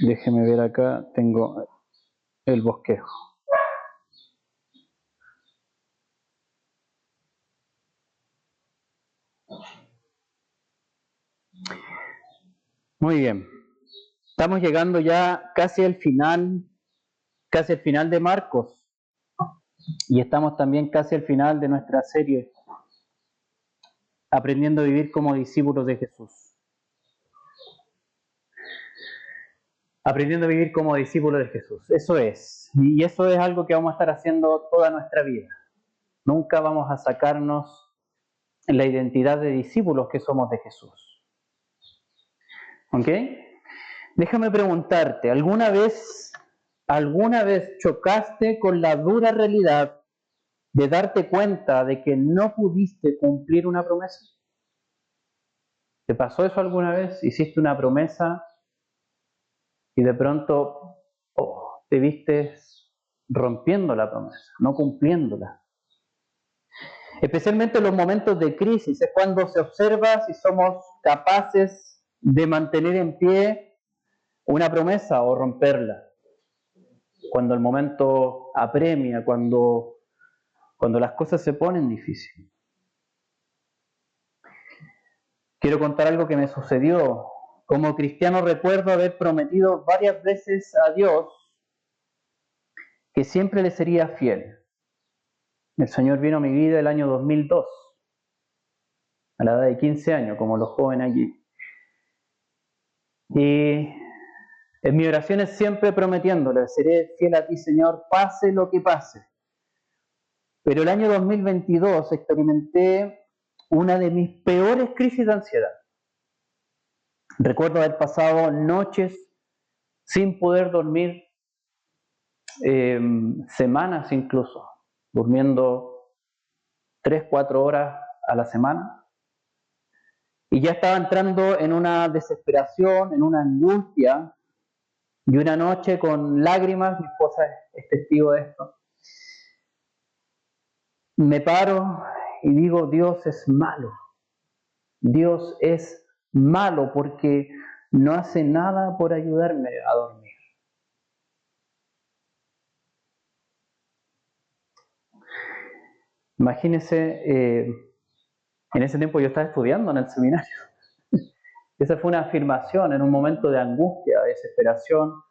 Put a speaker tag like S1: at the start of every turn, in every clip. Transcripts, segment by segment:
S1: Déjeme ver acá, tengo el bosquejo. Muy bien. Estamos llegando ya casi al final de Marcos. Y estamos también casi al final de nuestra serie, aprendiendo a vivir como discípulos de Jesús. Aprendiendo a vivir como discípulos de Jesús. Eso es. Y eso es algo que vamos a estar haciendo toda nuestra vida. Nunca vamos a sacarnos la identidad de discípulos que somos de Jesús. ¿Ok? Déjame preguntarte, ¿alguna vez chocaste con la dura realidad de darte cuenta de que no pudiste cumplir una promesa? ¿Te pasó eso alguna vez? ¿Hiciste una promesa y de pronto te viste rompiendo la promesa, no cumpliéndola? Especialmente en los momentos de crisis, es cuando se observa si somos capaces de mantener en pie una promesa o romperla. Cuando el momento apremia, cuando las cosas se ponen difíciles. Quiero contar algo que me sucedió. Como cristiano recuerdo haber prometido varias veces a Dios que siempre le sería fiel. El Señor vino a mi vida el año 2002, a la edad de 15 años, como los jóvenes aquí. Y en mis oraciones siempre prometiéndole, seré fiel a ti, Señor, pase lo que pase. Pero el año 2022 experimenté una de mis peores crisis de ansiedad. Recuerdo haber pasado noches sin poder dormir, semanas incluso, durmiendo 3, 4 horas a la semana. Y ya estaba entrando en una desesperación, en una angustia, y una noche con lágrimas, mi esposa es testigo de esto, me paro y digo, Dios es malo. Dios es malo porque no hace nada por ayudarme a dormir. Imagínense, en ese tiempo yo estaba estudiando en el seminario. Esa fue una afirmación en un momento de angustia, de desesperación.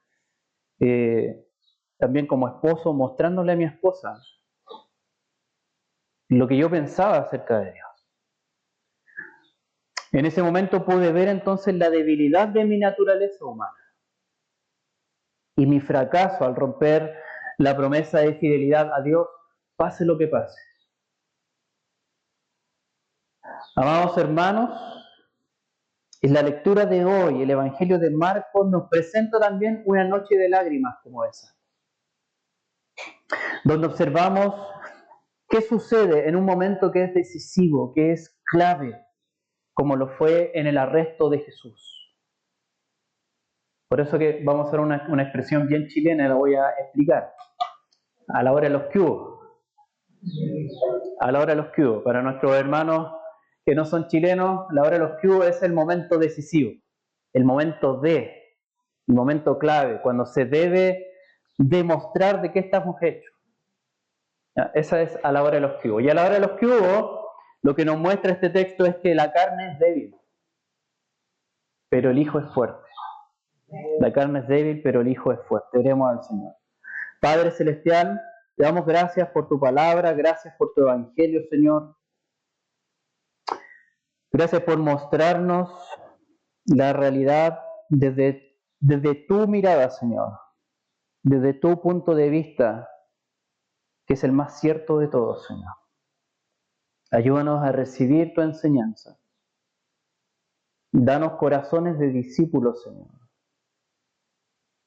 S1: También como esposo, mostrándole a mi esposa lo que yo pensaba acerca de Dios. En ese momento pude ver entonces la debilidad de mi naturaleza humana y mi fracaso al romper la promesa de fidelidad a Dios, pase lo que pase. Amados hermanos, en la lectura de hoy, el Evangelio de Marcos nos presenta también una noche de lágrimas como esa, donde observamos qué sucede en un momento que es decisivo, que es clave, como lo fue en el arresto de Jesús. Por eso que vamos a hacer una expresión bien chilena, la voy a explicar. A la hora de los que hubo. A la hora de los que hubo. Para nuestros hermanos que no son chilenos, la hora de los que hubo es el momento decisivo, el momento clave, cuando se debe demostrar de qué estamos hechos. Esa es a la hora de los que hubo. Y a la hora de los que hubo, lo que nos muestra este texto es que la carne es débil, pero el Hijo es fuerte. La carne es débil, pero el Hijo es fuerte. Oremos al Señor. Padre Celestial, te damos gracias por tu palabra, gracias por tu evangelio, Señor. Gracias por mostrarnos la realidad desde tu mirada, Señor. Desde tu punto de vista, que es el más cierto de todos, Señor. Ayúdanos a recibir tu enseñanza. Danos corazones de discípulos, Señor.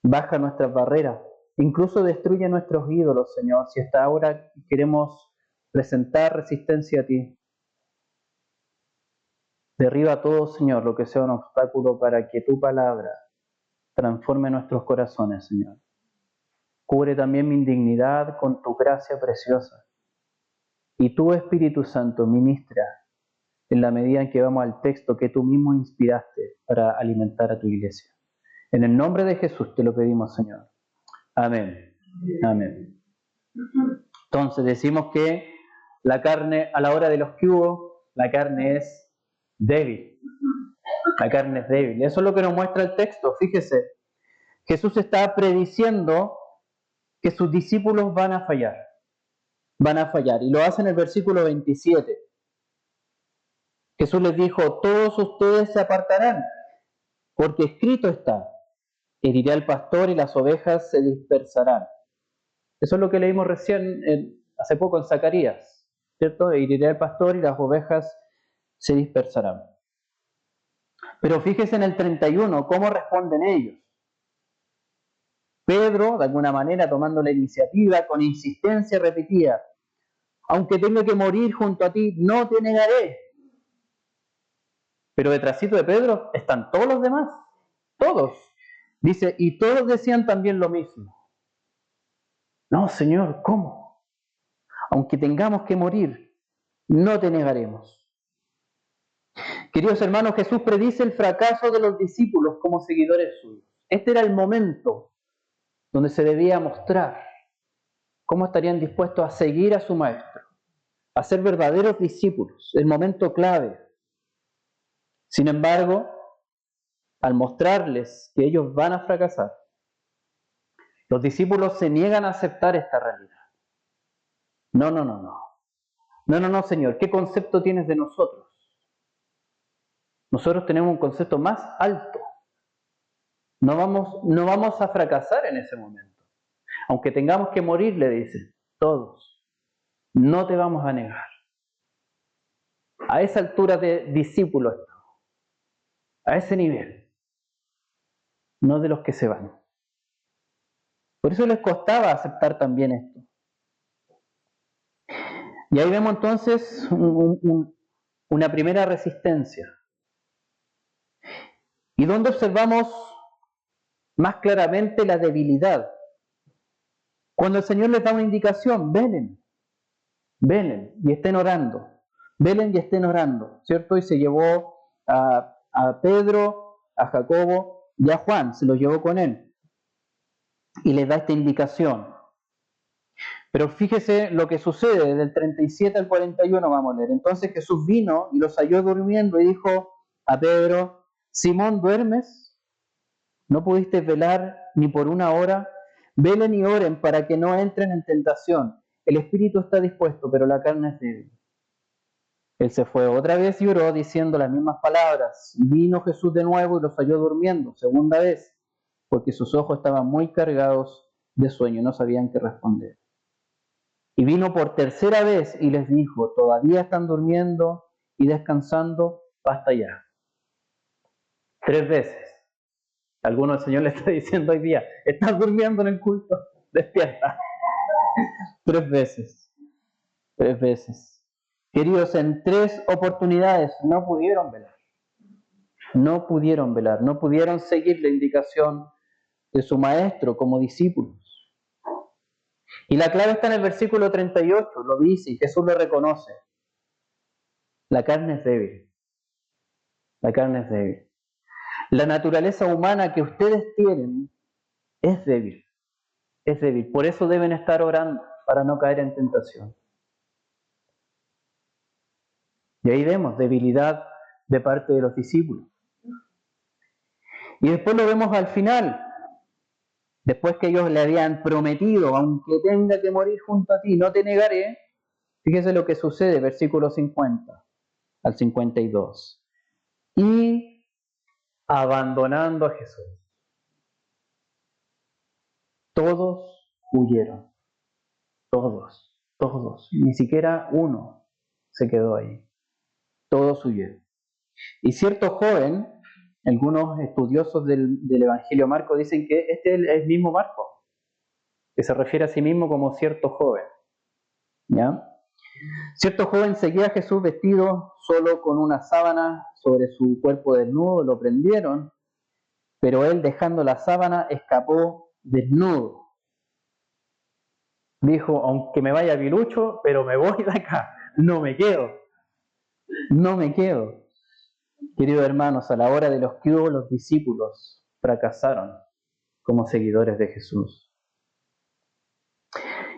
S1: Baja nuestras barreras. Incluso destruye nuestros ídolos, Señor, si hasta ahora queremos presentar resistencia a ti. Derriba todo, Señor, lo que sea un obstáculo para que tu palabra transforme nuestros corazones, Señor. Cubre también mi indignidad con tu gracia preciosa. Y tu Espíritu Santo ministra en la medida en que vamos al texto que tú mismo inspiraste para alimentar a tu iglesia. En el nombre de Jesús te lo pedimos, Señor. Amén. Amén. Entonces decimos que la carne, a la hora de los que hubo, la carne es débil. La carne es débil. Eso es lo que nos muestra el texto. Fíjese, Jesús está prediciendo que sus discípulos van a fallar. Van a fallar. Y lo hace en el versículo 27. Jesús les dijo, todos ustedes se apartarán, porque escrito está, heriré al pastor y las ovejas se dispersarán. Eso es lo que leímos recién, hace poco en Zacarías, ¿cierto? Heriré al pastor y las ovejas se dispersarán. Pero fíjese en el 31, cómo responden ellos. Pedro, de alguna manera, tomando la iniciativa, con insistencia repetía, aunque tenga que morir junto a ti, no te negaré. Pero detrásito de Pedro están todos los demás, todos. Dice, y todos decían también lo mismo. No, Señor, ¿cómo? Aunque tengamos que morir, no te negaremos. Queridos hermanos, Jesús predice el fracaso de los discípulos como seguidores suyos. Este era el momento donde se debía mostrar cómo estarían dispuestos a seguir a su maestro, a ser verdaderos discípulos, el momento clave. Sin embargo, al mostrarles que ellos van a fracasar, los discípulos se niegan a aceptar esta realidad. No, Señor, ¿qué concepto tienes de nosotros? Nosotros tenemos un concepto más alto. No vamos a fracasar en ese momento. Aunque tengamos que morir, le dicen, todos, no te vamos a negar. A esa altura de discípulos, a ese nivel, no de los que se van. Por eso les costaba aceptar también esto. Y ahí vemos entonces una primera resistencia. Y donde observamos más claramente la debilidad. Cuando el Señor les da una indicación, velen y estén orando. Velen y estén orando, ¿cierto? Y se llevó a Pedro, a Jacobo y a Juan, se los llevó con él. Y les da esta indicación. Pero fíjese lo que sucede, del 37 al 41 vamos a leer. Entonces Jesús vino y los halló durmiendo y dijo a Pedro, Simón, ¿duermes? ¿No pudiste velar ni por una hora? Velen y oren para que no entren en tentación. El espíritu está dispuesto, pero la carne es débil. Él se fue otra vez y oró diciendo las mismas palabras. Vino Jesús de nuevo y los halló durmiendo, segunda vez, porque sus ojos estaban muy cargados de sueño y no sabían qué responder. Y vino por tercera vez y les dijo, ¿todavía están durmiendo y descansando? Basta ya. 3 veces. Alguno el Señor le está diciendo hoy día, ¿estás durmiendo en el culto? Despierta. 3 veces. 3 veces. Queridos, en 3 oportunidades no pudieron velar. No pudieron velar, no pudieron seguir la indicación de su maestro como discípulos. Y la clave está en el versículo 38, lo dice y Jesús lo reconoce. La carne es débil. La carne es débil. La naturaleza humana que ustedes tienen es débil. Es débil. Por eso deben estar orando para no caer en tentación. Y ahí vemos debilidad de parte de los discípulos. Y después lo vemos al final. Después que ellos le habían prometido, aunque tenga que morir junto a ti, no te negaré. Fíjese lo que sucede, versículo 50 al 52. Y abandonando a Jesús, todos huyeron. Todos. Ni siquiera uno se quedó ahí. Todos huyeron. Y cierto joven, algunos estudiosos del Evangelio Marco dicen que este es el mismo Marco, que se refiere a sí mismo como cierto joven. ¿Ya? Cierto joven seguía a Jesús vestido solo con una sábana sobre su cuerpo desnudo, lo prendieron, pero él, dejando la sábana, escapó desnudo. Dijo, aunque me vaya Pilucho, pero me voy de acá, no me quedo. Queridos hermanos, a la hora de los que hubo, los discípulos fracasaron como seguidores de Jesús.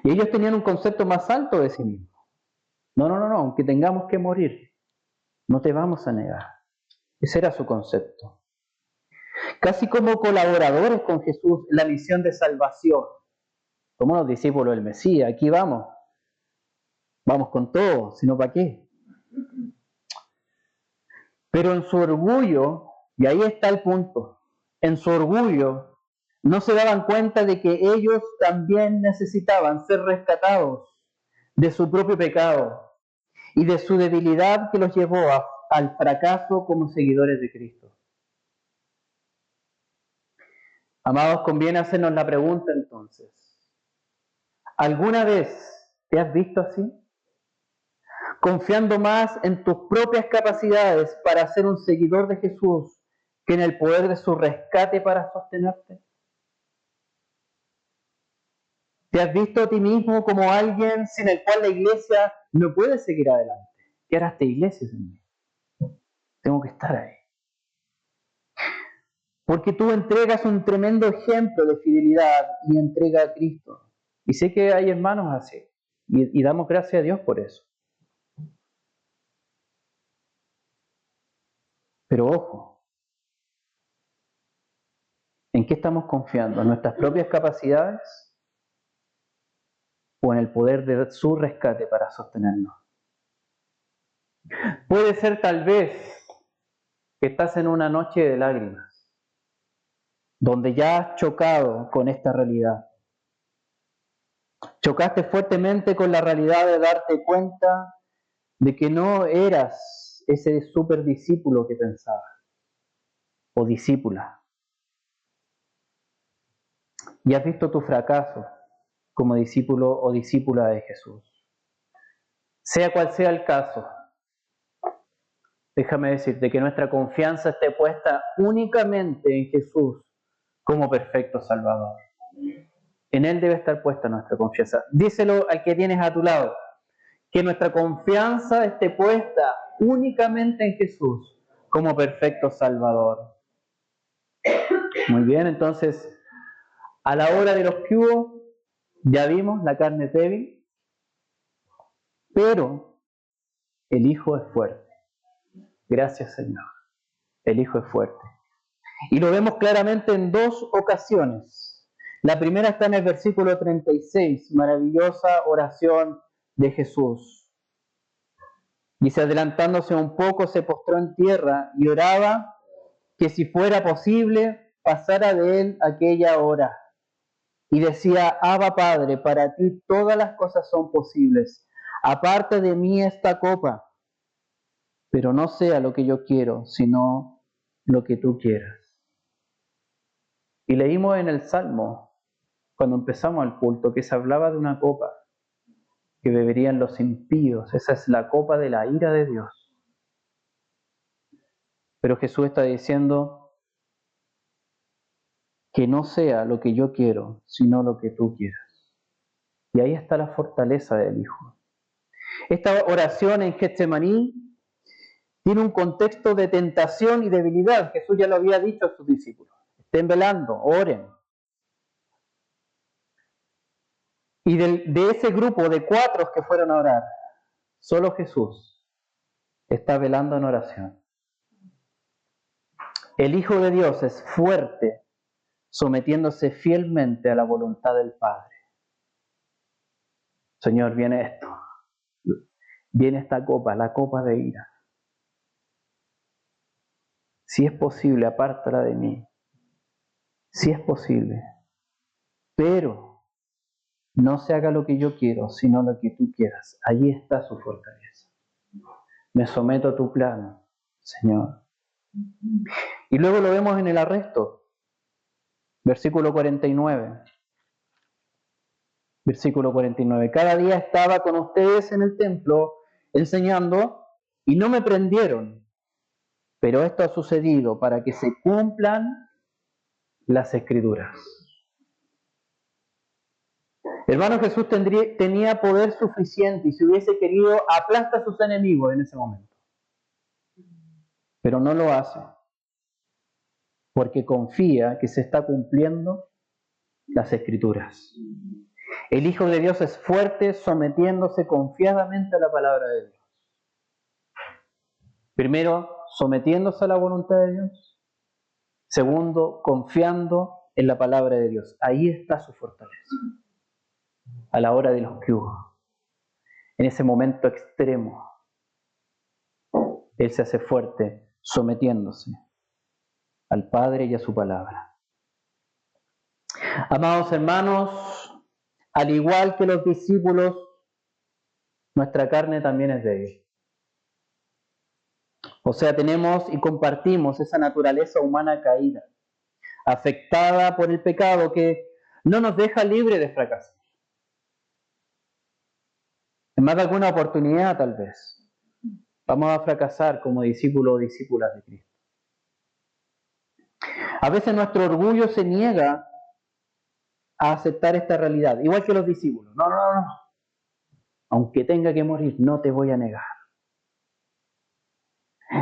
S1: Y ellos tenían un concepto más alto de sí mismos. No, aunque tengamos que morir, no te vamos a negar. Ese era su concepto. Casi como colaboradores con Jesús en la misión de salvación. Como los discípulos del Mesías, aquí vamos con todo, sino ¿para qué? Pero en su orgullo, y ahí está el punto, en su orgullo no se daban cuenta de que ellos también necesitaban ser rescatados de su propio pecado y de su debilidad que los llevó al fracaso como seguidores de Cristo. Amados, conviene hacernos la pregunta entonces, ¿alguna vez te has visto así? Confiando más en tus propias capacidades para ser un seguidor de Jesús que en el poder de su rescate para sostenerte. ¿Te has visto a ti mismo como alguien sin el cual la iglesia no puede seguir adelante? ¿Qué hará esta iglesia sin mí? Tengo que estar ahí. Porque tú entregas un tremendo ejemplo de fidelidad y entrega a Cristo. Y sé que hay hermanos así. Y damos gracias a Dios por eso. Pero ojo, ¿en qué estamos confiando? ¿En nuestras propias capacidades o en el poder de su rescate para sostenernos? Puede ser tal vez que estás en una noche de lágrimas, donde ya has chocado con esta realidad. Chocaste fuertemente con la realidad de darte cuenta de que no eras ese súper discípulo que pensabas, o discípula. Y has visto tu fracaso como discípulo o discípula de Jesús. Sea cual sea el caso, déjame decirte que nuestra confianza esté puesta únicamente en Jesús como perfecto Salvador. En Él debe estar puesta nuestra confianza. Díselo al que tienes a tu lado, que nuestra confianza esté puesta únicamente en Jesús como perfecto Salvador. Muy bien, entonces, a la hora de los que hubo, ya vimos, la carne es débil, pero el Hijo es fuerte. Gracias, Señor. El Hijo es fuerte. Y lo vemos claramente en dos ocasiones. La primera está en el versículo 36, maravillosa oración de Jesús. Dice, adelantándose un poco, se postró en tierra y oraba que si fuera posible, pasara de él aquella hora. Y decía, Abba Padre, para ti todas las cosas son posibles. Aparte de mí esta copa, pero no sea lo que yo quiero, sino lo que tú quieras. Y leímos en el Salmo, cuando empezamos el culto, que se hablaba de una copa que beberían los impíos. Esa es la copa de la ira de Dios. Pero Jesús está diciendo que no sea lo que yo quiero, sino lo que tú quieras. Y ahí está la fortaleza del Hijo. Esta oración en Getsemaní tiene un contexto de tentación y debilidad. Jesús ya lo había dicho a sus discípulos. Estén velando, oren. Y de ese grupo de 4 que fueron a orar, solo Jesús está velando en oración. El Hijo de Dios es fuerte, sometiéndose fielmente a la voluntad del Padre. Señor, viene esto. Viene esta copa, la copa de ira. Si es posible, apártala de mí. Si es posible. Pero no se haga lo que yo quiero, sino lo que tú quieras. Allí está su fortaleza. Me someto a tu plan, Señor. Y luego lo vemos en el arresto. Versículo 49. Versículo 49. Cada día estaba con ustedes en el templo enseñando y no me prendieron. Pero esto ha sucedido para que se cumplan las Escrituras. Hermano, Jesús tenía poder suficiente y si hubiese querido aplasta a sus enemigos en ese momento. Pero no lo hace. porque confía que se está cumpliendo las Escrituras. El Hijo de Dios es fuerte, sometiéndose confiadamente a la palabra de Dios. Primero, sometiéndose a la voluntad de Dios. Segundo, confiando en la palabra de Dios. Ahí está su fortaleza. A la hora de los que hubo. En ese momento extremo, Él se hace fuerte sometiéndose al Padre y a su palabra. Amados hermanos, al igual que los discípulos, nuestra carne también es débil. O sea, tenemos y compartimos esa naturaleza humana caída, afectada por el pecado que no nos deja libre de fracasar. En más de alguna oportunidad, tal vez, vamos a fracasar como discípulos o discípulas de Cristo. A veces nuestro orgullo se niega a aceptar esta realidad, igual que los discípulos. No. Aunque tenga que morir, no te voy a negar.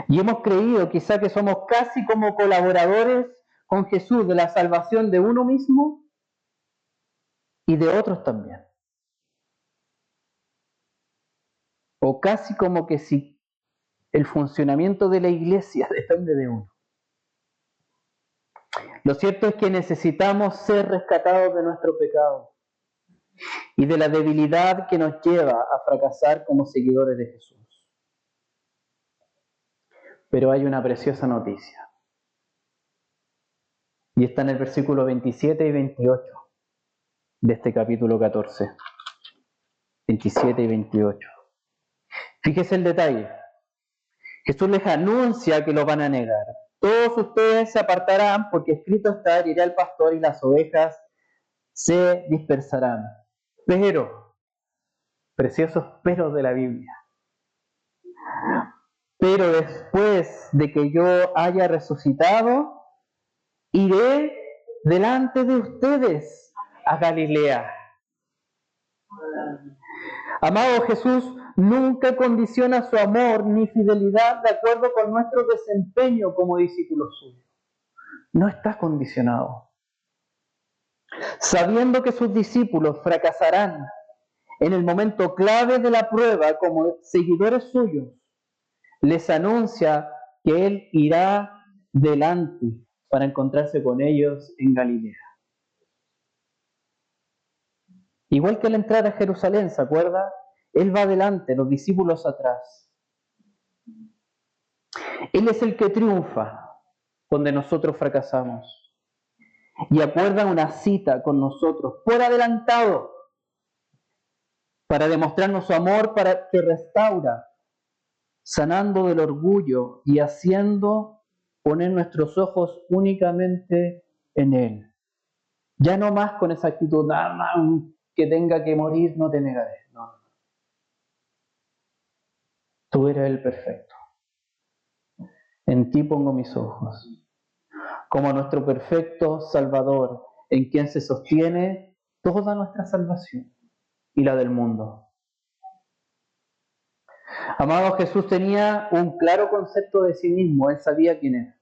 S1: Y hemos creído quizá que somos casi como colaboradores con Jesús de la salvación de uno mismo y de otros también. O casi como que si el funcionamiento de la iglesia depende de uno. Lo cierto es que necesitamos ser rescatados de nuestro pecado y de la debilidad que nos lleva a fracasar como seguidores de Jesús. Pero hay una preciosa noticia. Y está en el versículo 27 y 28 de este capítulo 14. 27 y 28. Fíjese el detalle. Jesús les anuncia que lo van a negar. Todos ustedes se apartarán porque escrito está, iré al pastor y las ovejas se dispersarán. Pero, preciosos peros de la Biblia, pero después de que yo haya resucitado, iré delante de ustedes a Galilea. Amado, Jesús nunca condiciona su amor ni fidelidad de acuerdo con nuestro desempeño como discípulos suyos. No está condicionado. Sabiendo que sus discípulos fracasarán en el momento clave de la prueba como seguidores suyos, les anuncia que Él irá delante para encontrarse con ellos en Galilea. Igual que al entrar a Jerusalén, ¿se acuerda? Él va adelante, los discípulos atrás. Él es el que triunfa donde nosotros fracasamos. Y acuerda una cita con nosotros por adelantado para demostrarnos su amor, para que restaura, sanando del orgullo y haciendo poner nuestros ojos únicamente en Él. Ya no más con esa actitud, que tenga que morir, no te negaré. No. Tú eres el perfecto. En ti pongo mis ojos. Como nuestro perfecto Salvador, en quien se sostiene toda nuestra salvación y la del mundo. Amado, Jesús tenía un claro concepto de sí mismo. Él sabía quién era.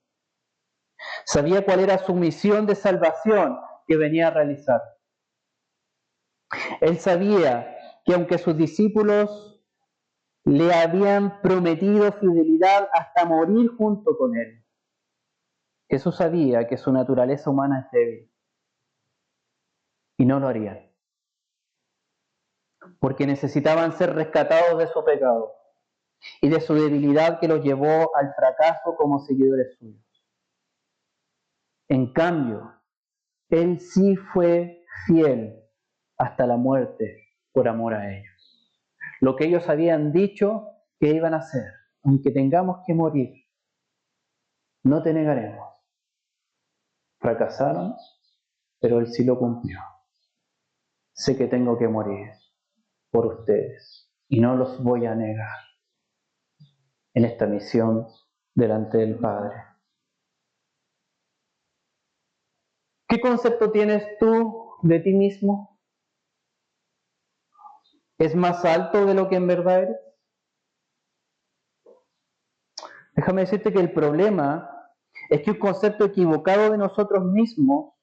S1: Sabía cuál era su misión de salvación que venía a realizar. Él sabía que aunque sus discípulos le habían prometido fidelidad hasta morir junto con él, Jesús sabía que su naturaleza humana es débil y no lo harían, porque necesitaban ser rescatados de su pecado y de su debilidad que los llevó al fracaso como seguidores suyos. En cambio, Él sí fue fiel hasta la muerte por amor a ellos. Lo que ellos habían dicho que iban a hacer, aunque tengamos que morir, no te negaremos. Fracasaron, pero Él sí lo cumplió. Sé que tengo que morir por ustedes y no los voy a negar en esta misión delante del Padre. ¿Qué concepto tienes tú de ti mismo? ¿Es más alto de lo que en verdad eres? Déjame decirte que el problema es que un concepto equivocado de nosotros mismos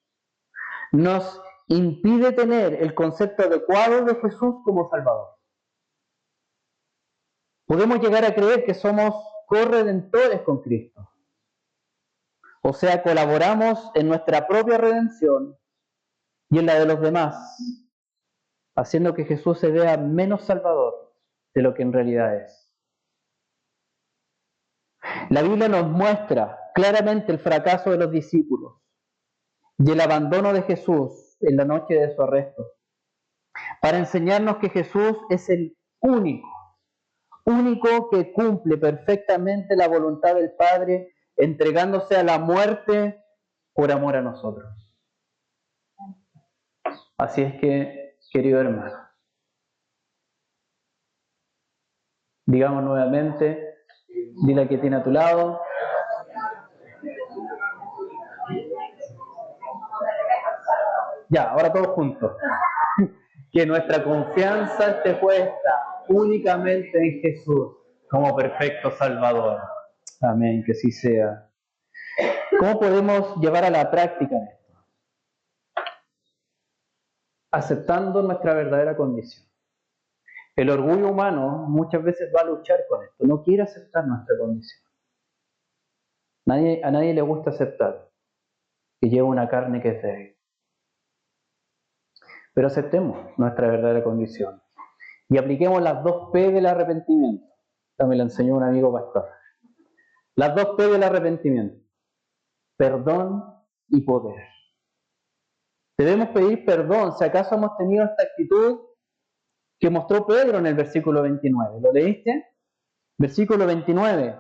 S1: nos impide tener el concepto adecuado de Jesús como Salvador. Podemos llegar a creer que somos corredentores con Cristo. O sea, colaboramos en nuestra propia redención y en la de los demás, haciendo que Jesús se vea menos Salvador de lo que en realidad es. La Biblia nos muestra claramente el fracaso de los discípulos y el abandono de Jesús en la noche de su arresto, para enseñarnos que Jesús es el único que cumple perfectamente la voluntad del Padre, entregándose a la muerte por amor a nosotros. Así es que, querido hermano, digamos nuevamente, dile a quien tiene a tu lado: ya, ahora todos juntos. Que nuestra confianza esté puesta únicamente en Jesús como perfecto Salvador. Amén, que así sea. ¿Cómo podemos llevar a la práctica esto? Aceptando nuestra verdadera condición. El orgullo humano muchas veces va a luchar con esto, no quiere aceptar nuestra condición. A nadie le gusta aceptar que lleva una carne que es débil. Pero aceptemos nuestra verdadera condición y apliquemos las 2 P del arrepentimiento. Esta me la enseñó un amigo pastor. Las 2 P del arrepentimiento: perdón y poder. Debemos pedir perdón si acaso hemos tenido esta actitud que mostró Pedro en el versículo 29. ¿Lo leíste? Versículo 29.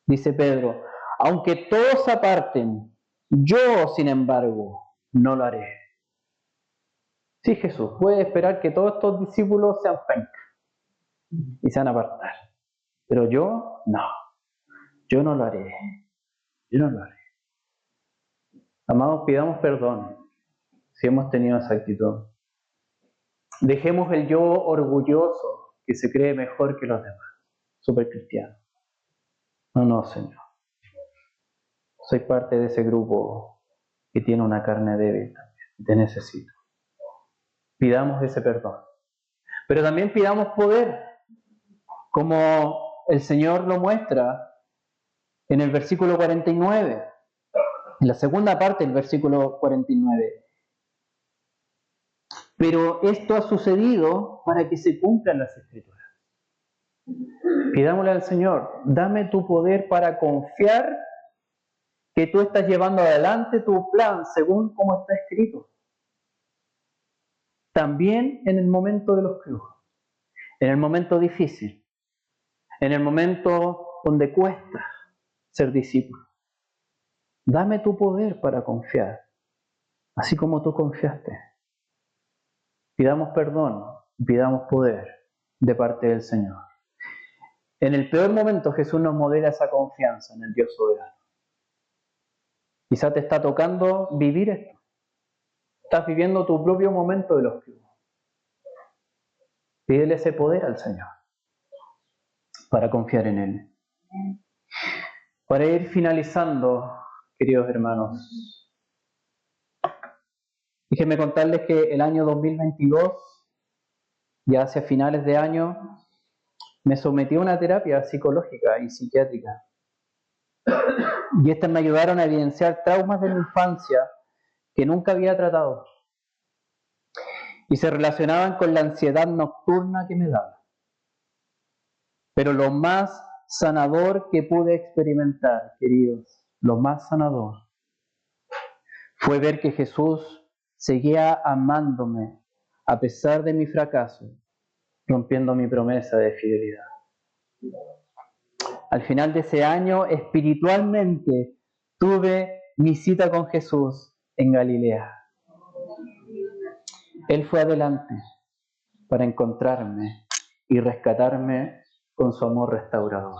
S1: Dice Pedro: aunque todos se aparten, yo, sin embargo, no lo haré. Sí, Jesús puede esperar que todos estos discípulos sean pencas y se van a apartar. Pero yo, no. Yo no lo haré. Yo no lo haré. Amados, pidamos perdón si hemos tenido esa actitud. Dejemos el yo orgulloso que se cree mejor que los demás. Súper cristiano. No, Señor. Soy parte de ese grupo que tiene una carne débil también. Te necesito. Pidamos ese perdón. Pero también pidamos poder, como el Señor lo muestra en el versículo 49, en la segunda parte del versículo 49. Pero esto ha sucedido para que se cumplan las Escrituras. Pidámosle al Señor: dame tu poder para confiar que tú estás llevando adelante tu plan según como está escrito. También en el momento de los crujos, en el momento difícil, en el momento donde cuesta ser discípulo. Dame tu poder para confiar, así como tú confiaste. Pidamos perdón, pidamos poder de parte del Señor. En el peor momento Jesús nos modela esa confianza en el Dios soberano. Quizá te está tocando vivir esto. Estás viviendo tu propio momento de los crujos. Pídele ese poder al Señor para confiar en Él. Para ir finalizando, queridos hermanos, déjenme contarles que el año 2022, ya hacia finales de año, me sometí a una terapia psicológica y psiquiátrica. Y estas me ayudaron a evidenciar traumas de mi infancia que nunca había tratado. Y se relacionaban con la ansiedad nocturna que me daba. Pero lo más sanador que pude experimentar, queridos, lo más sanador, fue ver que Jesús seguía amándome a pesar de mi fracaso, rompiendo mi promesa de fidelidad. Al final de ese año, espiritualmente, tuve mi cita con Jesús en Galilea. Él fue adelante para encontrarme y rescatarme con su amor restaurador.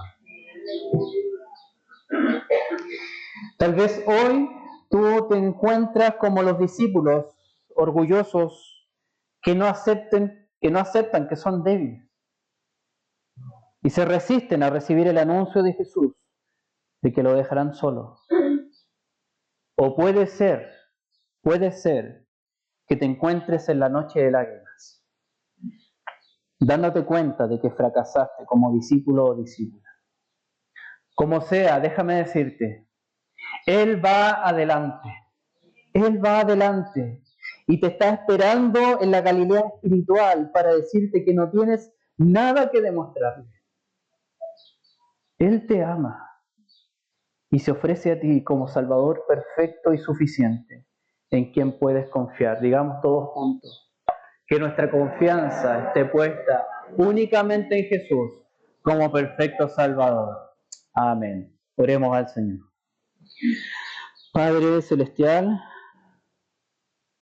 S1: Tal vez hoy tú te encuentras como los discípulos orgullosos que no aceptan que son débiles y se resisten a recibir el anuncio de Jesús, de que lo dejarán solo. O puede ser que te encuentres en la noche de lágrimas, dándote cuenta de que fracasaste como discípulo o discípula. Como sea, déjame decirte, Él va adelante. Él va adelante y te está esperando en la Galilea espiritual para decirte que no tienes nada que demostrarle. Él te ama y se ofrece a ti como Salvador perfecto y suficiente, en quien puedes confiar. Digamos todos juntos, que nuestra confianza esté puesta únicamente en Jesús como perfecto Salvador. Amén. Oremos al Señor. Padre Celestial,